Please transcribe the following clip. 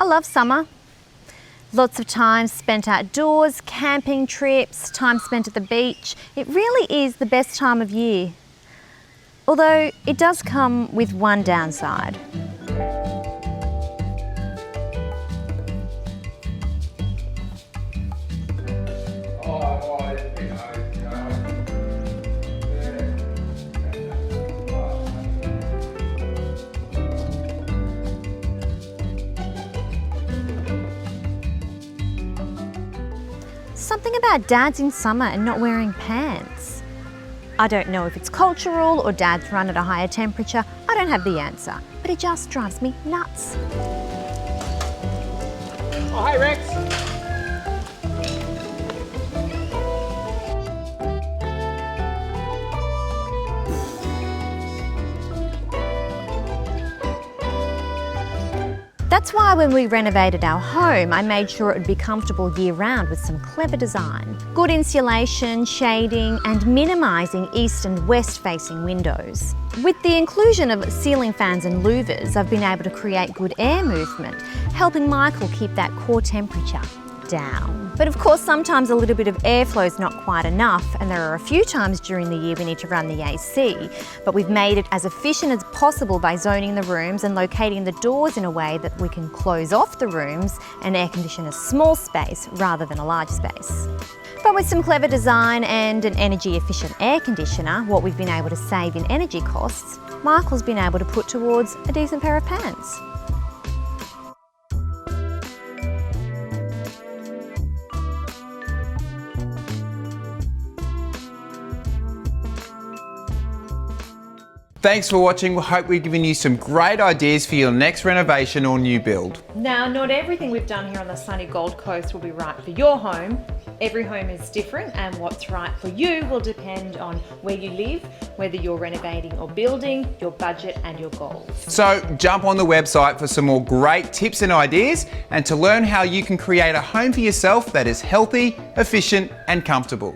I love summer. Lots of time spent outdoors, camping trips, time spent at the beach. It really is the best time of year. Although it does come with one downside. Something about dads in summer and not wearing pants. I don't know if it's cultural or dads run at a higher temperature. I don't have the answer, but it just drives me nuts. Oh, hi Rex. That's why when we renovated our home, I made sure it would be comfortable year-round with some clever design. Good insulation, shading, and minimising east and west-facing windows. With the inclusion of ceiling fans and louvres, I've been able to create good air movement, helping Michael keep that core temperature down. But of course, sometimes a little bit of airflow is not quite enough, and there are a few times during the year we need to run the AC, but we've made it as efficient as possible by zoning the rooms and locating the doors in a way that we can close off the rooms and air condition a small space rather than a large space. But with some clever design and an energy efficient air conditioner, what we've been able to save in energy costs, Michael's been able to put towards a decent pair of pants. Thanks for watching. We hope we've given you some great ideas for your next renovation or new build. Now, not everything we've done here on the sunny Gold Coast will be right for your home. Every home is different, and what's right for you will depend on where you live, whether you're renovating or building, your budget and your goals. So jump on the website for some more great tips and ideas, and to learn how you can create a home for yourself that is healthy, efficient and comfortable.